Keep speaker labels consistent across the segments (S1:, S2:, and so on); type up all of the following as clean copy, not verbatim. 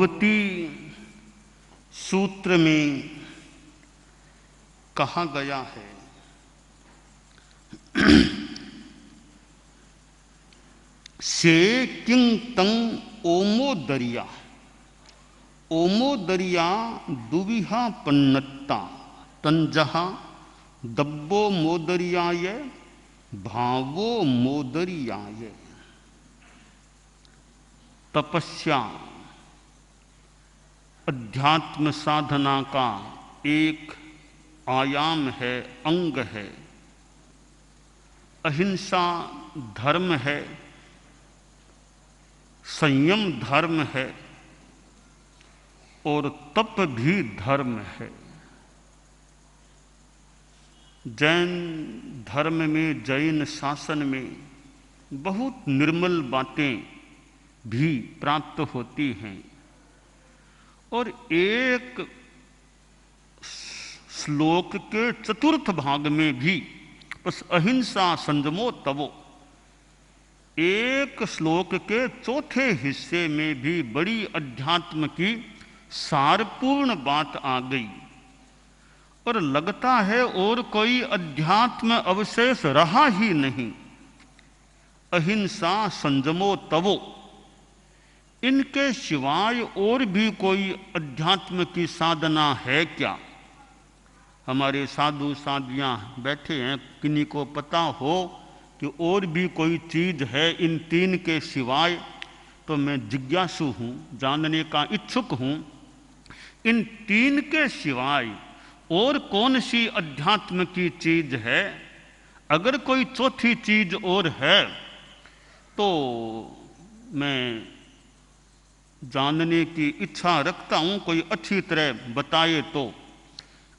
S1: भगवती सूत्र में कहा गया है, से किंग तंग ओमोदरिया, ओमोदरिया दुविहा पन्नत्ता तंजहा दब्बो मोदरियाय भावो मोदरियाय। तपस्या अध्यात्म साधना का एक आयाम है, अंग है। अहिंसा धर्म है, संयम धर्म है और तप भी धर्म है। जैन धर्म में, जैन शासन में बहुत निर्मल बातें भी प्राप्त होती हैं और एक श्लोक के चतुर्थ भाग में भी, बस अहिंसा संयमो तवो, एक श्लोक के चौथे हिस्से में भी बड़ी अध्यात्म की सारपूर्ण बात आ गई और लगता है और कोई अध्यात्म अवशेष रहा ही नहीं। अहिंसा संयमो तवो, इनके सिवाय और भी कोई अध्यात्म की साधना है क्या? हमारे साधु साधियां बैठे हैं, किन्हीं को पता हो कि और भी कोई चीज है इन तीन के सिवाय, तो मैं जिज्ञासु हूं, जानने का इच्छुक हूं। इन तीन के सिवाय और कौन सी अध्यात्म की चीज है? अगर कोई चौथी चीज और है तो मैं जानने की इच्छा रखता हूं, कोई अच्छी तरह बताए तो,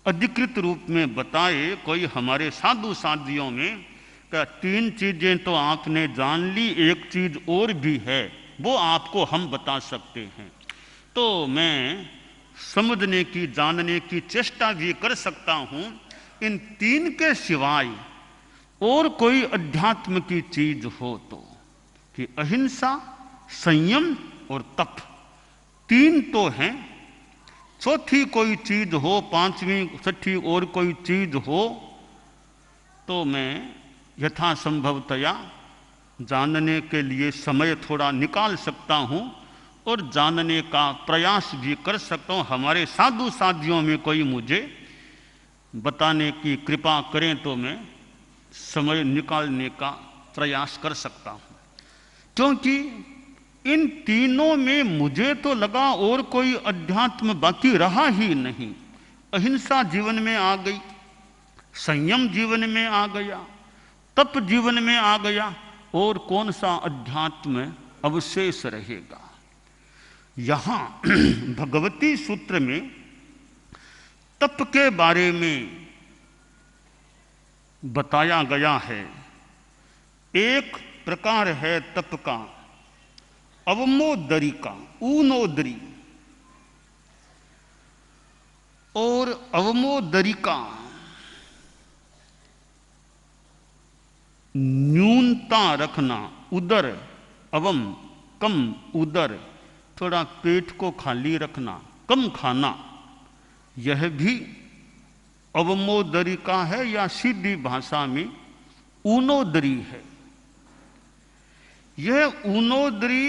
S1: अधिकृत रूप में बताए कोई हमारे साधु साधियों में। क्या तीन चीजें तो आपने जान ली, एक चीज और भी है, वो आपको हम बता सकते हैं। तो मैं समझने की, जानने की चेष्टा भी कर सकता हूं, इन तीन के सिवाय और कोई अध्यात्म की चीज हो तो, कि अहिंसा, संयम और तप, तीन तो हैं, चौथी कोई चीज हो, पांचवी छठी और कोई चीज हो तो मैं यथासंभवतया जानने के लिए समय थोड़ा निकाल सकता हूं और जानने का प्रयास भी कर सकता हूं। हमारे साधु साधियों में कोई मुझे बताने की कृपा करें तो मैं समय निकालने का प्रयास कर सकता हूं, क्योंकि इन तीनों में मुझे तो लगा और कोई अध्यात्म बाकी रहा ही नहीं। अहिंसा जीवन में आ गई, संयम जीवन में आ गया, तप जीवन में आ गया, और कौन सा अध्यात्म अवशेष रहेगा? यहां भगवती सूत्र में तप के बारे में बताया गया है। एक प्रकार है तप का अवमोदरी का, ऊनोदरी, और अवमोदरी का न्यूनता रखना, उदर, अवम कम, उदर थोड़ा पेट को खाली रखना, कम खाना, यह भी अवमोदरी का है, या सीधी भाषा में ऊनोदरी है। यह ऊनोदरी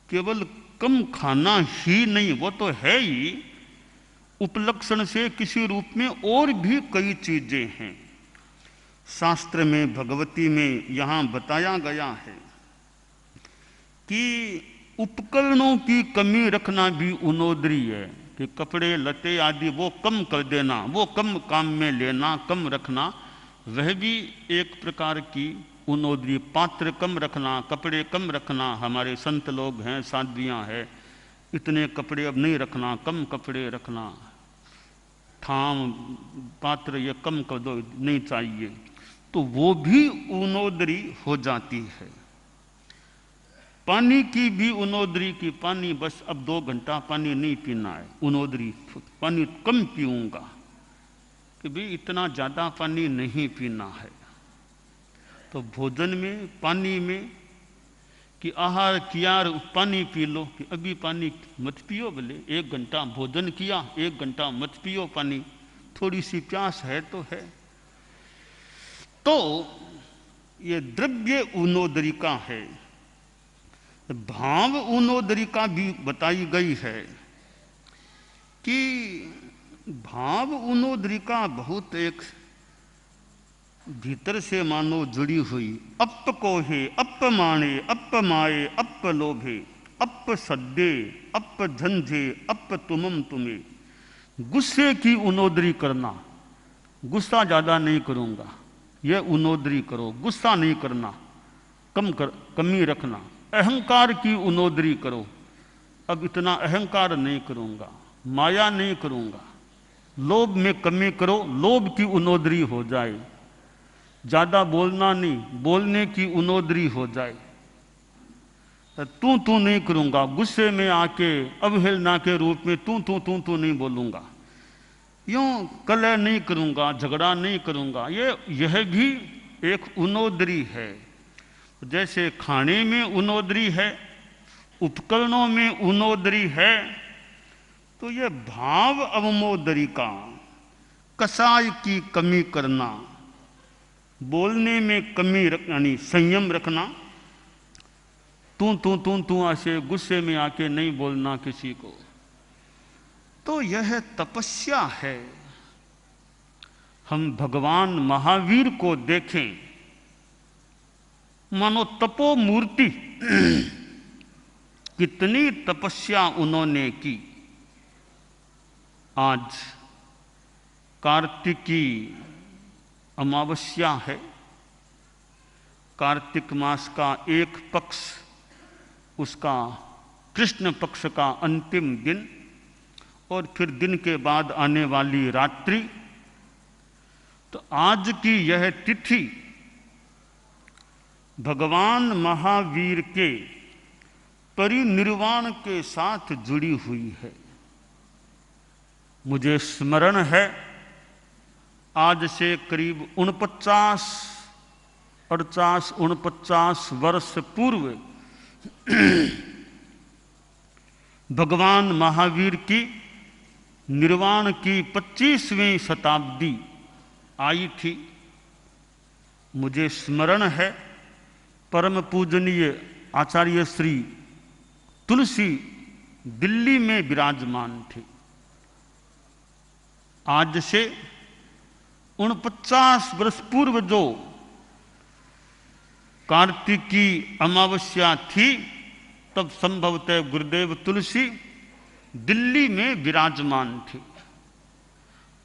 S1: केवल कम खाना ही नहीं, वो तो है ही, उपलक्षण से किसी रूप में और भी कई चीजें हैं। शास्त्र में, भगवती में यहां बताया गया है कि उपकरणों की कमी रखना भी ऊनोदरी है, कि कपड़े लते आदि वो कम कर देना, वो कम काम में लेना, कम रखना, वह भी एक प्रकार की ऊनोदरी। पात्र कम रखना, कपड़े कम रखना, हमारे संत लोग हैं, साध्वियां हैं, इतने कपड़े अब नहीं रखना, कम कपड़े रखना, थाम पात्र ये कम कर दो, नहीं चाहिए, तो वो भी ऊनोदरी हो जाती है। पानी की भी ऊनोदरी की, पानी बस अब 2 घंटा पानी नहीं पीना है, ऊनोदरी, पानी कम पीऊंगा, कि भी इतना ज्यादा पानी नहीं पीना है। तो भोजन में, पानी में कि आहार किया पानी पी लो, कि अभी पानी मत पियो, बोले 1 घंटा भोजन किया 1 घंटा मत पियो पानी, थोड़ी सी प्यास है तो है। तो ये द्रव्य उनोदरिका है। भाव उनोदरिका भी बताई गई है कि भाव उनोदरिका बहुत एक भीतर से मानो जुड़ी हुई, अप कोहे अप माणे अप माए अप लोभे अप सद्दे अप झंझे अप तुमम तुम्हें। गुस्से की उनोदरी करना, गुस्सा ज्यादा नहीं करूंगा, यह उनोदरी करो, गुस्सा नहीं करना, कमी रखना। अहंकार की उनोदरी करो, अब इतना अहंकार नहीं करूंगा, माया नहीं करूंगा। लोभ में कमी करो, लोभ की उनोदरी हो जाए। ज्यादा बोलना नहीं, बोलने की उनोदरी हो जाए। तू नहीं करूंगा, गुस्से में आके अवहेलना के रूप में तू नहीं बोलूंगा, यूं कलह नहीं करूंगा, झगड़ा नहीं करूंगा। यह भी एक उनोदरी है। जैसे खाने में उनोदरी है, उपकरणों में उनोदरी है, तो यह भाव अवमोदरी का, कसाय की कमी करना, बोलने में कमी यानी संयम रखना। तू ऐसे गुस्से में आके नहीं बोलना किसी को, तो यह तपस्या है। हम भगवान महावीर को देखें, मानो तपो मूर्ति, कितनी तपस्या उन्होंने की। आज कार्तिकी अमावस्या है, कार्तिक मास का एक पक्ष, उसका कृष्ण पक्ष का अंतिम दिन, और फिर दिन के बाद आने वाली रात्रि। तो आज की यह तिथि भगवान महावीर के परिनिर्वाण के साथ जुड़ी हुई है। मुझे स्मरण है, आज से करीब 49 वर्ष पूर्व भगवान महावीर की निर्वाण की 25वीं शताब्दी आई थी। मुझे स्मरण है, परम पूजनीय आचार्य श्री तुलसी दिल्ली में विराजमान थे। आज से 49 वर्ष पूर्व जो कार्तिकी अमावस्या थी, तब संभवतः गुरुदेव तुलसी दिल्ली में विराजमान थे।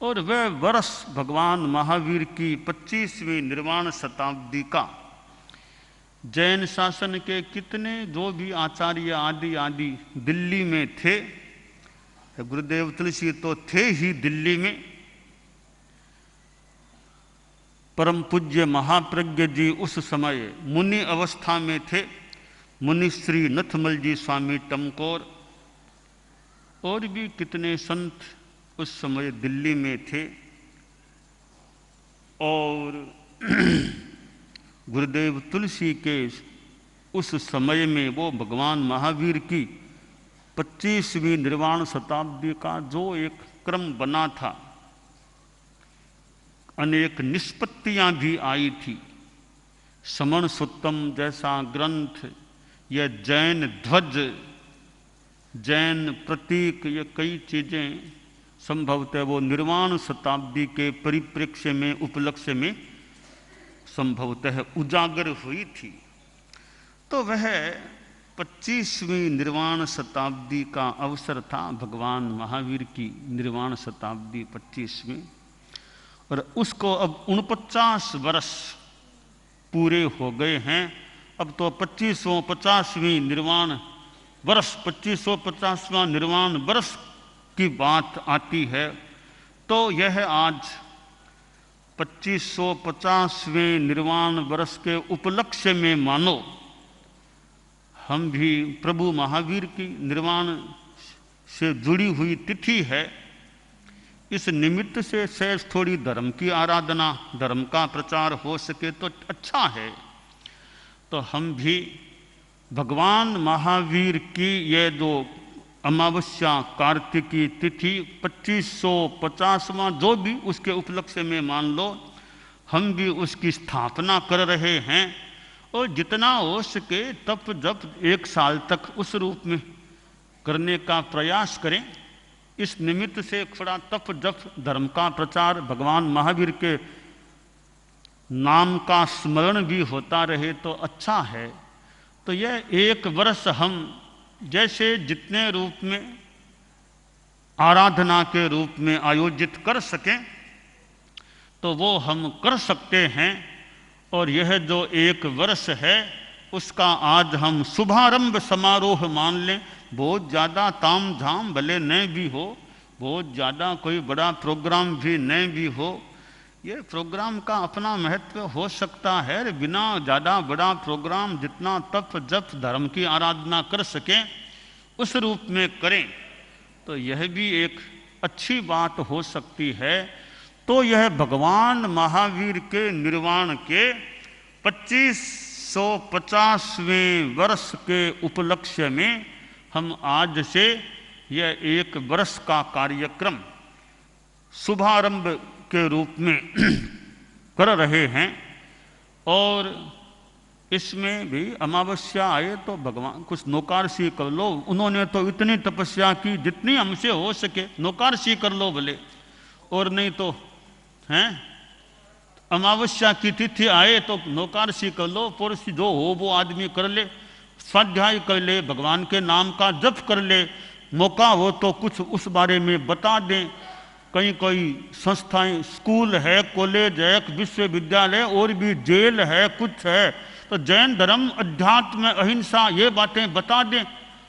S1: और वह वर्ष भगवान महावीर की 25वीं निर्वाण शताब्दी का जैन शासन के कितने जो भी आचार्य आदि दिल्ली में थे, गुरुदेव तुलसी तो थे ही दिल्ली में। परम पूज्य महाप्रज्ञ जी उस समय मुनि अवस्था में थे, मुनि श्री नथमल जी स्वामी टमकोर, और भी कितने संत उस समय दिल्ली में थे। और गुरुदेव तुलसी के उस समय में वो भगवान महावीर की 25वीं निर्वाण शताब्दी का जो एक क्रम बना था, अनेक निष्पत्तियां भी आई थी। समण सुत्तम जैसा ग्रंथ, यह जैन ध्वज, जैन प्रतीक, ये कई चीजें संभवतः वो निर्वाण शताब्दी के परिप्रेक्ष्य में, उपलक्ष्य में संभवतः उजागर हुई थी। तो वह 25वीं निर्वाण शताब्दी का अवसर था, भगवान महावीर की निर्वाण शताब्दी 25वीं, और उसको अब 49 वर्ष पूरे हो गए हैं। अब तो 25वीं निर्वाण वर्ष, 2550वां निर्वाण वर्ष की बात आती है। तो यह आज 2550वें निर्वाण वर्ष के उपलक्ष्य में मानो हम भी प्रभु महावीर की निर्वाण से जुड़ी हुई तिथि है। इस निमित्त से सहज थोड़ी धर्म की आराधना, धर्म का प्रचार हो सके तो अच्छा है। तो हम भी भगवान महावीर की ये जो अमावस्या कार्तिकी तिथि 2550वां जो भी उसके उपलक्ष्य में मान लो, हम भी उसकी स्थापना कर रहे हैं। और जितना हो सके तप जप 1 साल तक उस रूप में करने का प्रयास करें। इस निमित्त से थोड़ा तप जप धर्म का प्रचार, भगवान महावीर के नाम का स्मरण भी होता रहे तो अच्छा है। तो यह 1 वर्ष हम जैसे जितने रूप में आराधना के रूप में आयोजित कर सकें तो वो हम कर सकते हैं। और यह जो 1 वर्ष है उसका आज हम शुभारंभ समारोह मान लें। बहुत ज़्यादा ताम झाम भले न भी हो, बहुत ज़्यादा कोई बड़ा प्रोग्राम भी न भी हो, ये प्रोग्राम का अपना महत्व हो सकता है। बिना ज़्यादा बड़ा प्रोग्राम जितना तप जप धर्म की आराधना कर सकें उस रूप में करें तो यह भी एक अच्छी बात हो सकती है। तो यह भगवान महावीर के निर्वाण के 2550वें वर्ष के उपलक्ष्य में हम आज से यह 1 वर्ष का कार्यक्रम शुभारंभ के रूप में कर रहे हैं। और इसमें भी अमावस्या आए तो भगवान कुछ नौकारसी कर लो। उन्होंने तो इतनी तपस्या की जितनी हमसे हो सके नौकारसी कर लो भले, और नहीं तो हैं अमावस्या की तिथि आए तो नौकारसी कर लो, पुरुष जो हो वो आदमी कर ले, स्वाध्याय कर ले, भगवान के नाम का जप कर ले, मौका हो तो कुछ उस बारे में बता दें। कहीं कोई संस्थाएं, स्कूल है, कॉलेज है, विश्वविद्यालय और भी जेल है, कुछ है, तो जैन धर्म, अध्यात्म, अहिंसा ये बातें बता दें।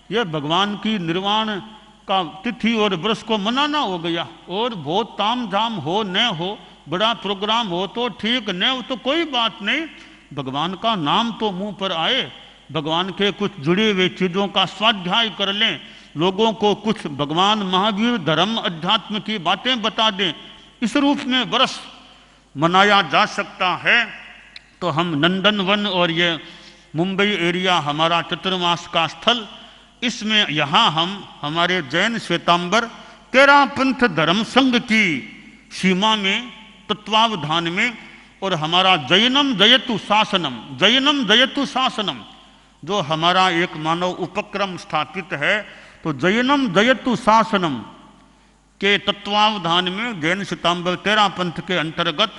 S1: यह भगवान की निर्वाण का तिथि और वर्ष को मनाना हो गया। और बहुत ताम झाम हो न हो, बड़ा प्रोग्राम हो तो ठीक, न हो तो कोई बात नहीं, भगवान का नाम तो मुंह पर आए, भगवान के कुछ जुड़े हुए चीज़ों का स्वाध्याय कर लें, लोगों को कुछ भगवान महावीर धर्म अध्यात्म की बातें बता दें। इस रूप में वर्ष मनाया जा सकता है। तो हम नंदनवन और ये मुंबई एरिया हमारा चतुर्मास का स्थल, इसमें यहाँ हम हमारे जैन श्वेतांबर तेरापंथ धर्म संघ की सीमा में, तत्वावधान में, और हमारा जैनम जयतु शासनम, जैनम जयतु शासनम जो हमारा एक मानव उपक्रम स्थापित है, तो जैनम जयतु शासनम के तत्वावधान में जैन श्वेतांबर तेरापंथ के अंतर्गत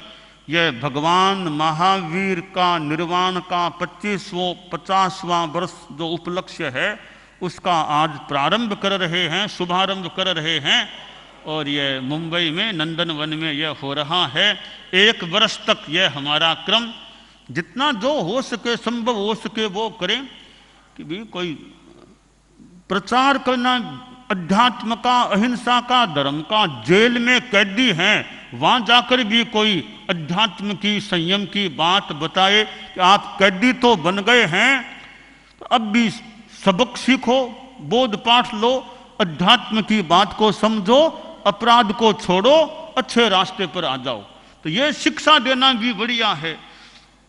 S1: यह भगवान महावीर का निर्वाण का 2550वां वर्ष जो उपलक्ष्य है उसका आज प्रारंभ कर रहे हैं, शुभारंभ कर रहे हैं। और यह मुंबई में नंदनवन में यह हो रहा है। 1 वर्ष तक यह हमारा क्रम, जितना जो हो सके संभव हो सके वो करें। कि भी कोई प्रचार करना अध्यात्म का, अहिंसा का, धर्म का, जेल में कैदी हैं, वहां जाकर भी कोई अध्यात्म की, संयम की बात बताए कि आप कैदी तो बन गए हैं, तो अब भी सबक सीखो, बोध पाठ लो, अध्यात्म की बात को समझो, अपराध को छोड़ो, अच्छे रास्ते पर आ जाओ। तो ये शिक्षा देना भी बढ़िया है।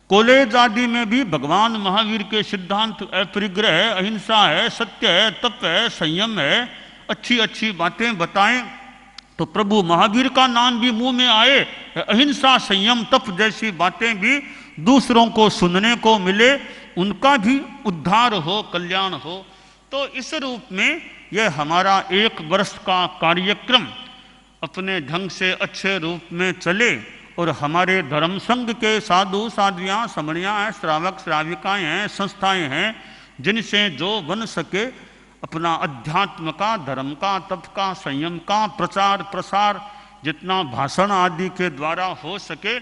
S1: कॉलेज आदि में भी भगवान महावीर के सिद्धांत, अपरिग्रह है, अहिंसा है, सत्य है, तप है, संयम है, अच्छी अच्छी बातें बताएं तो प्रभु महावीर का नाम भी मुंह में आए, अहिंसा, संयम, तप जैसी बातें भी दूसरों को सुनने को मिले, उनका भी उद्धार हो, कल्याण हो। तो इस रूप में यह हमारा 1 वर्ष का कार्यक्रम अपने ढंग से अच्छे रूप में चले। और हमारे धर्म संघ के साधु साध्वियाँ, समणियाँ हैं, श्रावक श्राविकाएँ हैं, संस्थाएं हैं, जिनसे जो बन सके अपना अध्यात्म का, धर्म का, तप का, संयम का प्रचार प्रसार जितना भाषण आदि के द्वारा हो सके,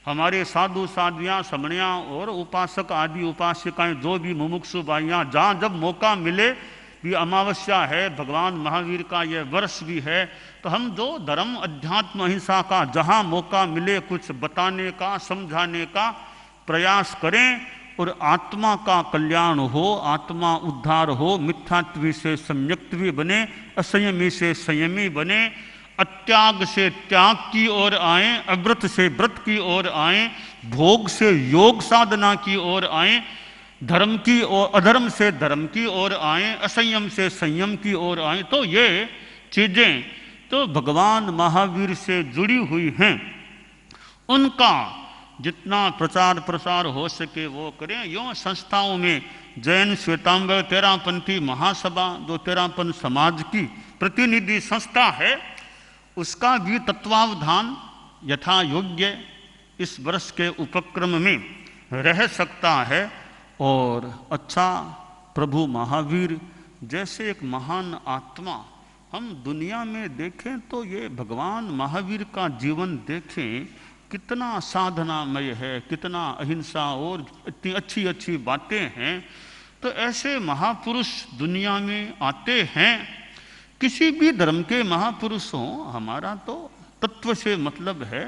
S1: हमारे साधु साध्वियाँ, समणियाँ और उपासक आदि उपासिकाएं जो भी मुमुक्षु भाइयाँ, जहाँ जब मौका मिले, भी अमावस्या है, भगवान महावीर का यह वर्ष भी है, तो हम जो धर्म अध्यात्म अहिंसा का जहाँ मौका मिले कुछ बताने का, समझाने का प्रयास करें। और आत्मा का कल्याण हो, आत्मा उद्धार हो, मिथ्यात्वी से सम्यक्त्वी बने, असंयमी से संयमी बने, अत्याग से त्याग की ओर आए, अव्रत से व्रत की ओर आए, भोग से योग साधना की ओर आए। धर्म की और अधर्म से धर्म की ओर आए, असंयम से संयम की ओर आए। तो ये चीजें तो भगवान महावीर से जुड़ी हुई हैं, उनका जितना प्रचार प्रसार हो सके वो करें। यूँ संस्थाओं में जैन श्वेतांबर तेरापंथी महासभा, जो तेरापन समाज की प्रतिनिधि संस्था है, उसका भी तत्वावधान यथा योग्य इस वर्ष के उपक्रम में रह सकता है। और अच्छा, प्रभु महावीर जैसे एक महान आत्मा हम दुनिया में देखें तो ये भगवान महावीर का जीवन देखें, कितना साधनामय है, कितना अहिंसा और इतनी अच्छी अच्छी बातें हैं। तो ऐसे महापुरुष दुनिया में आते हैं। किसी भी धर्म के महापुरुष हों, हमारा तो तत्व से मतलब है।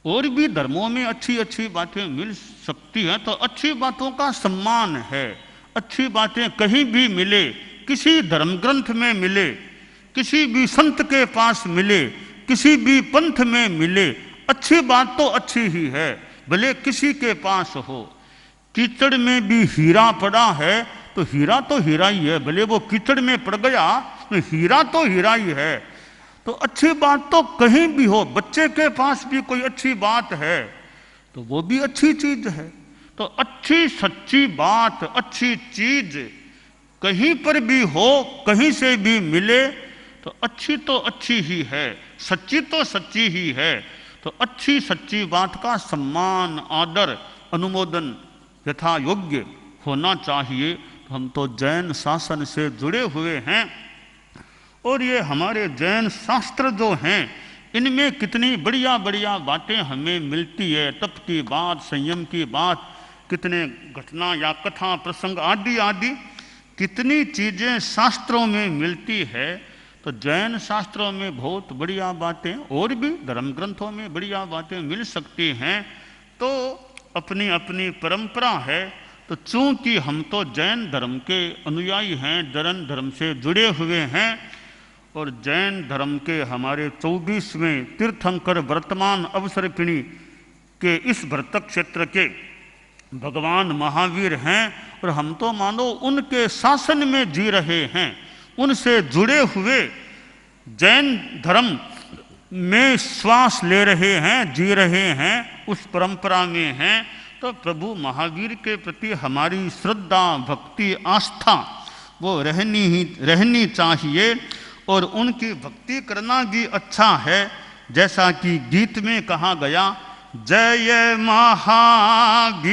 S1: और भी धर्मों में अच्छी अच्छी बातें मिल सकती हैं, तो अच्छी बातों का सम्मान है। अच्छी बातें कहीं भी मिले, किसी धर्म ग्रंथ में मिले, किसी भी संत के पास मिले, किसी भी पंथ में मिले, अच्छी बात तो अच्छी ही है, भले किसी के पास हो। कीचड़ में भी हीरा पड़ा है तो हीरा ही है, भले वो कीचड़ में पड़ गया तो हीरा ही है। तो अच्छी बात तो कहीं भी हो, बच्चे के पास भी कोई अच्छी बात है तो वो भी अच्छी चीज है। तो अच्छी सच्ची बात, अच्छी चीज कहीं पर भी हो, कहीं से भी मिले तो अच्छी ही है, सच्ची तो सच्ची ही है। तो अच्छी सच्ची बात का सम्मान, आदर, अनुमोदन यथा योग्य होना चाहिए। तो हम तो जैन शासन से जुड़े हुए हैं, और ये हमारे जैन शास्त्र जो हैं, इनमें कितनी बढ़िया बढ़िया बातें हमें मिलती है। तप की बात, संयम की बात, कितने घटना या कथा प्रसंग आदि आदि कितनी चीज़ें शास्त्रों में मिलती है। तो जैन शास्त्रों में बहुत बढ़िया बातें, और भी धर्म ग्रंथों में बढ़िया बातें मिल सकती हैं। तो अपनी अपनी परंपरा है। तो चूंकि हम तो जैन धर्म के अनुयायी हैं, जैन धर्म से जुड़े हुए हैं, और जैन धर्म के हमारे 24वें तीर्थंकर वर्तमान अवसर्पिणी के इस व्रत क्षेत्र के भगवान महावीर हैं, और हम तो मानो उनके शासन में जी रहे हैं, उनसे जुड़े हुए जैन धर्म में श्वास ले रहे हैं, जी रहे हैं, उस परंपरा में हैं। तो प्रभु महावीर के प्रति हमारी श्रद्धा, भक्ति, आस्था वो रहनी चाहिए। और उनकी भक्ति करना भी अच्छा है, जैसा कि गीत में कहा गया, जय महावीर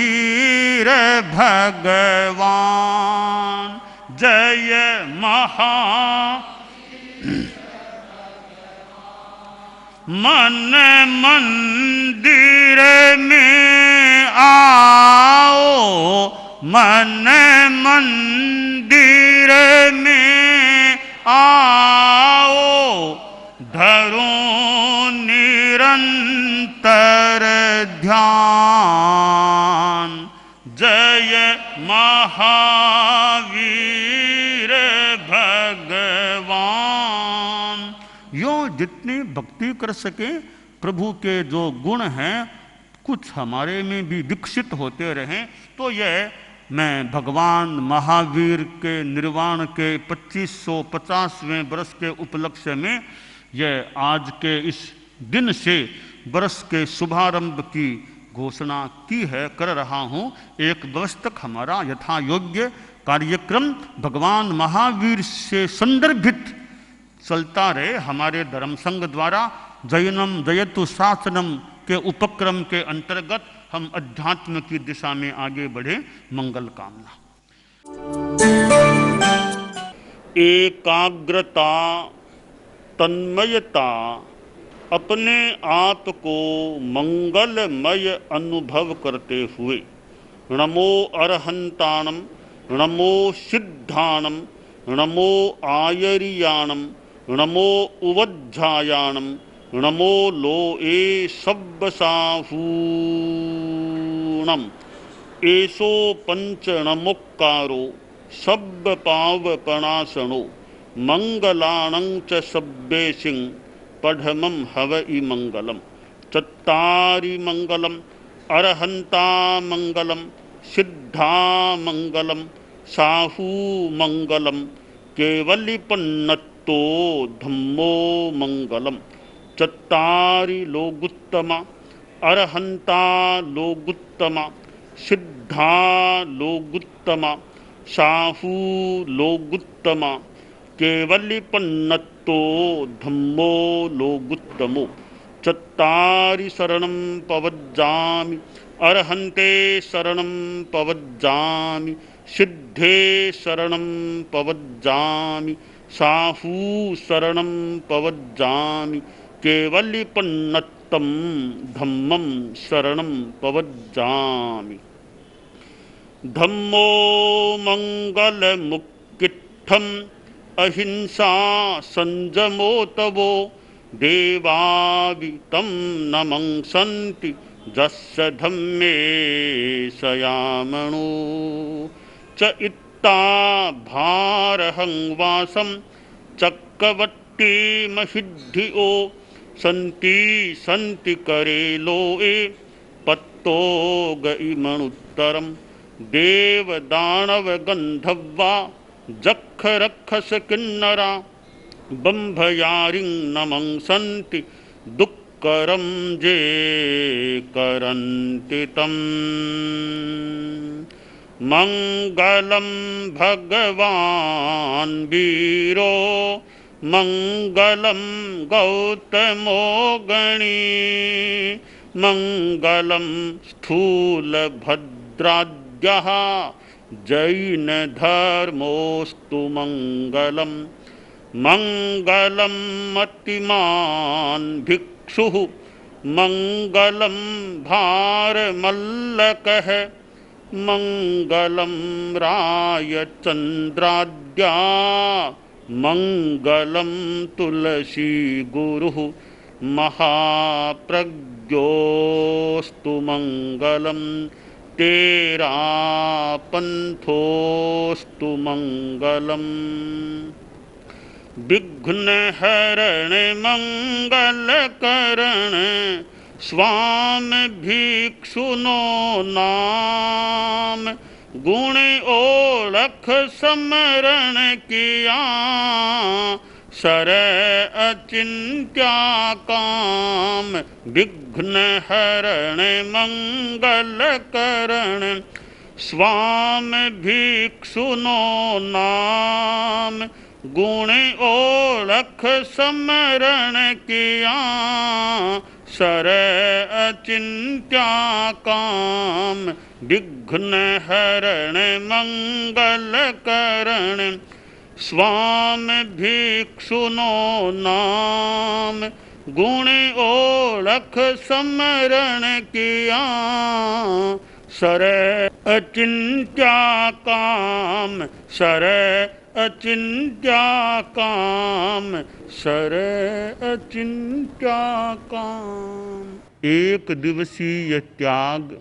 S1: भगवान, जय मन मंदिर में आओ, मन मंदिर में आओ, धरो निरंतर ध्यान, जय महावीर भगवान। यो जितनी भक्ति कर सके, प्रभु के जो गुण हैं कुछ हमारे में भी विकसित होते रहें। तो यह मैं भगवान महावीर के निर्वाण के 2550वें वर्ष के उपलक्ष्य में यह आज के इस दिन से वर्ष के शुभारंभ की घोषणा की है, कर रहा हूँ। एक वर्ष तक हमारा यथा योग्य कार्यक्रम भगवान महावीर से संदर्भित चलता रहे। हमारे धर्म संघ द्वारा जैनम जयतु शासनम के उपक्रम के अंतर्गत हम अध्यात्म की दिशा में आगे बढ़े। मंगल कामना। एकाग्रता, तन्मयता, अपने आप को मंगलमय अनुभव करते हुए नमो अरहंताणम, नमो सिद्धाणम, नमो आयरियाणम, नमो उवज्झायाणम, नमो लोए सब्बसाहूणम, एसो पंच नमोक्कारो सब्ब पावपणासनो, मंगलाणं च सब्बेसिं पढ़मं हवइ मंगलम। चत्तारि मंगलम, अरहंता मंगलम, सिद्धामंगलम साहू मंगलम केवलिपन्नतो धम्मो मंगलम चत्तारि लोगुत्तमा अरहंता लोगुत्तमा सिद्धा लोगुत्तमा साहू लोगुत्तमा केवलिपन्नतो धम्मो लोगुत्तमो चत्तारि शरणं पवज्जामि अरहन्ते शरणं पवज्जामि सिद्धे शरणं पवज्जामि साहू शरणं पवज्जामि केवलिपन्नत्तं धम्मं शरणं पवज्जामि धम्मो मंगलमुक्कित्थम् अहिंसा संजमो तवो देवावितं नमंसन्ति जस्य धम्मे सयामणो च इत्ता भारहं वासं चक्रवर्ती महिद्धियो सन्ति करेलोए पत्तो गइमणुत्तरं देवदानवगन्धर्वा जक्ष रक्षस किन्नरा बंभयारिं नमंसन्ति दुःकरं जे करन्ति तम् मंगलं भगवान् वीरो मंगलं गौतमो गणी मंगलं स्थूलभद्राद्यः जैन धर्मोस्तु मंगलम मंगलम मतिमान् भिक्षुः मंगलम भारमल्लकः मंगलम रायचन्द्राद्या मंगलम तुलसी गुरुः महाप्रज्ञोस्तु मंगलम तेरा पंथोस्तु मंगलम विघ्न हरण मंगल करण स्वामी भिक्षुनो नाम गुण ओळख समरण किया सर अचिंत्या काम विघ्न हरण मंगल करण स्वामी भिक्षुनो नाम गुण ओळख समरण किया सर अचिंत्या काम विघ्न हरण मंगल करण स्वामी भिक्षुनो नाम गुण ओळख समरण किया सर अचिंत्या काम सर अचिंत्या काम सर अचिंत्या काम। एक दिवसीय त्याग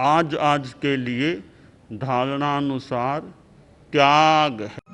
S1: आज के लिए धारणानुसार त्याग है।